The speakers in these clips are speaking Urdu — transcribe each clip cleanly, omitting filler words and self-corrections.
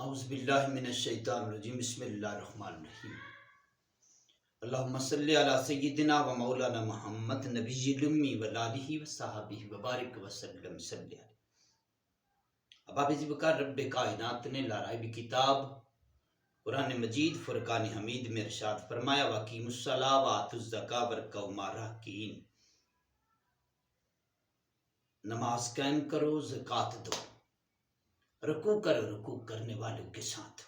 اعوذ باللہ من الشیطان الرجیم بسم اللہ الرحمن الرحیم اللہم صلی علی سیدنا و مولانا محمد نبی الامی و آلہ و صحابہ و بارک وسلم صلی علیہ. اباب ذبکار رب کائنات نے لارائب کتاب قرآن مجید فرقان حمید میں ارشاد فرمایا وَقِیمُوا الصَّلَاةَ وَآتُوا الزَّکَاةَ وَارْکَعُوا مَعَ الرَّاکِعِینَ. نماز قائم کرو، زکوٰۃ دو، رکوع کرو رکوع کرنے والوں کے ساتھ.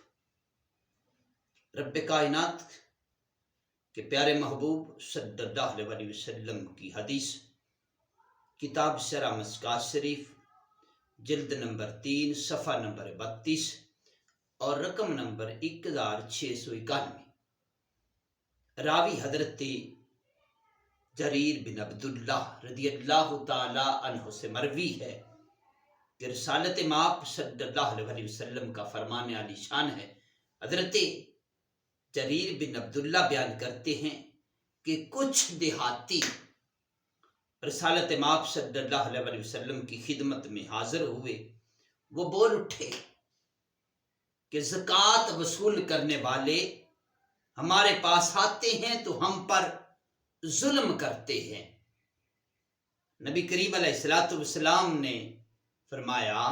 رب کائنات کے پیارے محبوب صلی اللہ علیہ وسلم کی حدیث کتاب شرح مشکوٰۃ شریف جلد نمبر 3 صفحہ نمبر 32 اور رقم نمبر 1691. راوی حضرت جریر بن عبداللہ رضی اللہ تعالی عنہ سے مروی ہے کہ رسالت مآب صلی اللہ علیہ وسلم کا فرمان عالی شان ہے. حضرت جریر بن عبداللہ بیان کرتے ہیں کہ کچھ دیہاتی رسالت مآب صلی اللہ علیہ وسلم کی خدمت میں حاضر ہوئے. وہ بول اٹھے کہ زکوٰۃ وصول کرنے والے ہمارے پاس آتے ہیں تو ہم پر ظلم کرتے ہیں. نبی کریم علیہ السلام نے فرمایا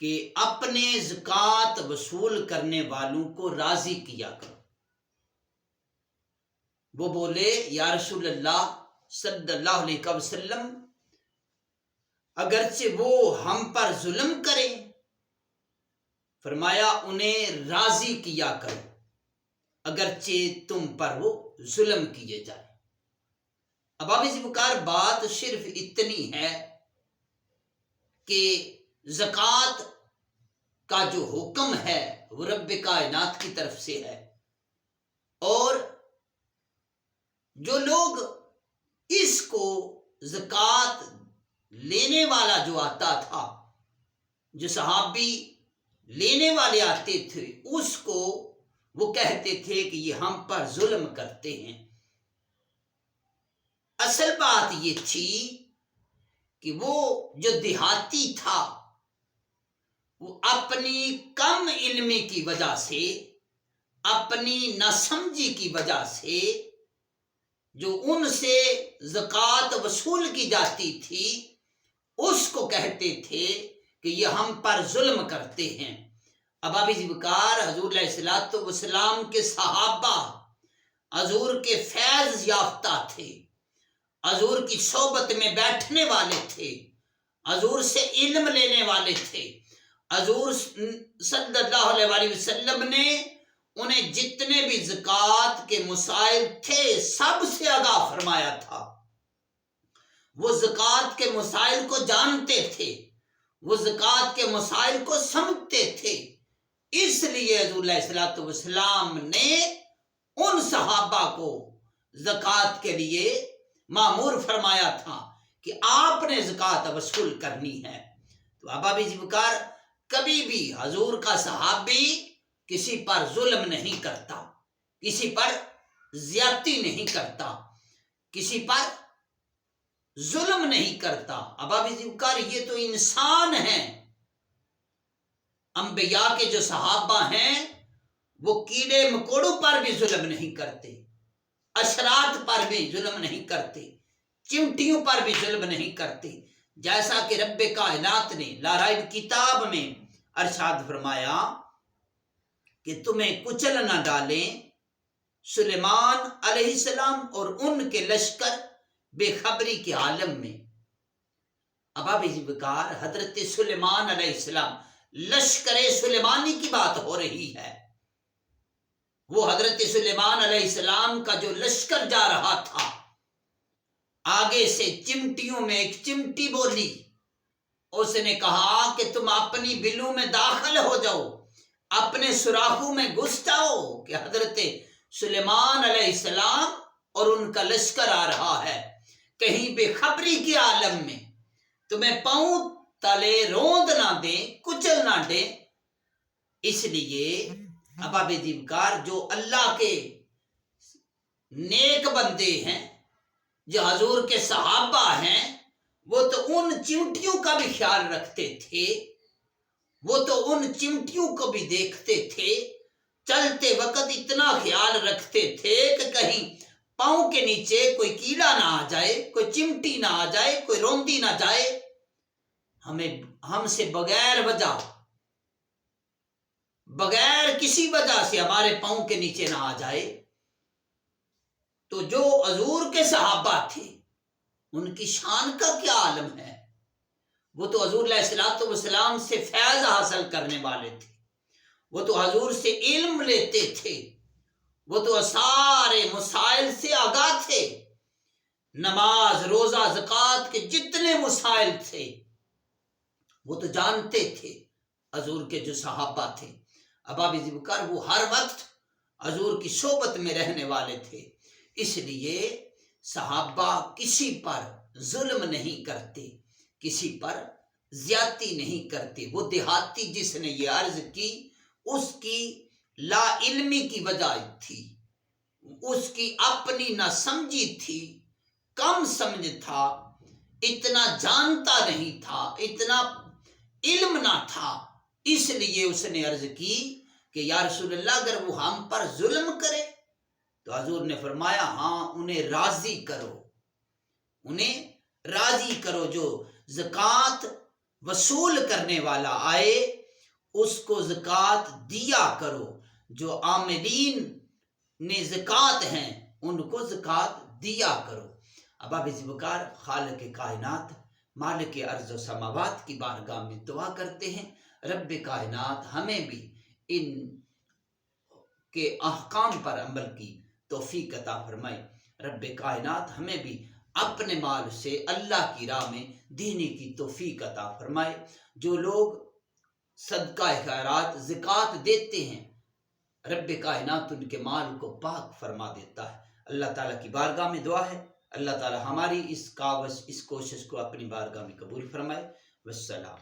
کہ اپنے زکوٰۃ وصول کرنے والوں کو راضی کیا کرو. وہ بولے یا رسول اللہ صلی اللہ علیہ وسلم، اگرچہ وہ ہم پر ظلم کریں، فرمایا انہیں راضی کیا کرو اگرچہ تم پر وہ ظلم کیے جائے. اب آپ اسی پکار بات صرف اتنی ہے کہ زکوٰۃ کا جو حکم ہے وہ رب کائنات کی طرف سے ہے، اور جو لوگ اس کو زکوٰۃ لینے والا جو آتا تھا، جو صحابی لینے والے آتے تھے، اس کو وہ کہتے تھے کہ یہ ہم پر ظلم کرتے ہیں. اصل بات یہ تھی کہ وہ جو دیہاتی تھا وہ اپنی کم علمی کی وجہ سے، اپنی ناسمجھی کی وجہ سے جو ان سے زکوٰۃ وصول کی جاتی تھی اس کو کہتے تھے کہ یہ ہم پر ظلم کرتے ہیں. اب ابھی ذبکار حضور علیہ السلام کے صحابہ حضور کے فیض یافتہ تھے، حضور کی صحبت میں بیٹھنے والے تھے، حضور سے علم لینے والے تھے. حضور صلی اللہ علیہ وسلم نے انہیں جتنے بھی زکوٰۃ کے مسائل تھے سب سے آگاہ فرمایا تھا. وہ زکوٰۃ کے مسائل کو جانتے تھے، وہ زکوٰۃ کے مسائل کو سمجھتے تھے. اس لیے حضور علیہ السلام نے ان صحابہ کو زکوٰۃ کے لیے مامور فرمایا تھا کہ آپ نے زکوٰۃ وصول کرنی ہے. تو اب ابھی ذبکار کبھی بھی حضور کا صحابی کسی پر ظلم نہیں کرتا، کسی پر زیادتی نہیں کرتا، کسی پر ظلم نہیں کرتا. اب ابھی ذبکار یہ تو انسان ہیں. انبیاء کے جو صحابہ ہیں وہ کیڑے مکوڑوں پر بھی ظلم نہیں کرتے، اشرات پر بھی ظلم نہیں کرتے، چمٹیوں پر بھی ظلم نہیں کرتے. جیسا کہ رب کائنات نے لارائب کتاب میں ارشاد فرمایا کہ تمہیں کچل نہ ڈالیں سلیمان علیہ السلام اور ان کے لشکر بے خبری کے عالم میں. اب اب ذبکار حضرت سلیمان علیہ السلام، لشکر سلیمانی کی بات ہو رہی ہے. وہ حضرت سلیمان علیہ السلام کا جو لشکر جا رہا تھا، آگے سے چمٹیوں میں ایک چمٹی بولی، اس نے کہا کہ تم اپنی بلوں میں داخل ہو جاؤ، اپنے سوراخوں میں گھس جاؤ کہ حضرت سلیمان علیہ السلام اور ان کا لشکر آ رہا ہے. کہیں بے خبری کے عالم میں تمہیں پاؤں تلے روند نہ دیں، کچل نہ دیں. اس لیے اباب ذبکار جو اللہ کے نیک بندے ہیں، جو حضور کے صحابہ ہیں، وہ تو ان چمٹیوں کا بھی خیال رکھتے تھے، وہ تو ان چمٹیوں کو بھی دیکھتے تھے، چلتے وقت اتنا خیال رکھتے تھے کہ کہیں پاؤں کے نیچے کوئی کیڑا نہ آ جائے، کوئی چمٹی نہ آ جائے، کوئی روندی نہ جائے، ہم سے بغیر وجہ، بغیر کسی وجہ سے ہمارے پاؤں کے نیچے نہ آ جائے۔ تو جو حضور کے صحابہ تھے ان کی شان کا کیا عالم ہے، وہ تو حضور علیہ الصلوۃ والسلام سے فیض حاصل کرنے والے تھے، وہ تو حضور سے علم لیتے تھے، وہ تو سارے مسائل سے آگاہ تھے، نماز روزہ زکوٰۃ کے جتنے مسائل تھے وہ تو جانتے تھے حضور کے جو صحابہ تھے۔ ابا ذوالفقار وہ ہر وقت حضور کی صحبت میں رہنے والے تھے، اس لیے صحابہ کسی پر ظلم نہیں کرتے، کسی پر زیادتی نہیں کرتے۔ وہ دیہاتی جس نے یہ عرض کی اس کی لا علمی کی وجہ تھی، اس کی اپنی نہ سمجھی تھی، کم سمجھ تھا، اتنا جانتا نہیں تھا، اتنا علم نہ تھا، اس لیے اس نے عرض کی کہ یا رسول اللہ اگر وہ ہم پر ظلم کرے تو حضور نے فرمایا ہاں انہیں راضی کرو، انہیں راضی کرو، جو زکوٰۃ وصول کرنے والا آئے اس کو زکوٰۃ دیا کرو، جو عاملین نے زکوٰۃ ہیں ان کو زکوٰۃ دیا کرو۔ اب آپ ذوالفقار خالق کائنات مالک ارض و سماوات کی بارگاہ میں دعا کرتے ہیں رب کائنات ہمیں بھی ان کے احکام پر عمل کی توفیق عطا فرمائے، رب کائنات ہمیں بھی اپنے مال سے اللہ کی راہ میں دینے کی توفیق عطا فرمائے۔ جو لوگ صدقہ خیرات زکوٰۃ دیتے ہیں رب کائنات ان کے مال کو پاک فرما دیتا ہے۔ اللہ تعالیٰ کی بارگاہ میں دعا ہے اللہ تعالیٰ ہماری اس کوشش کو اپنی بارگاہ میں قبول فرمائے۔ والسلام۔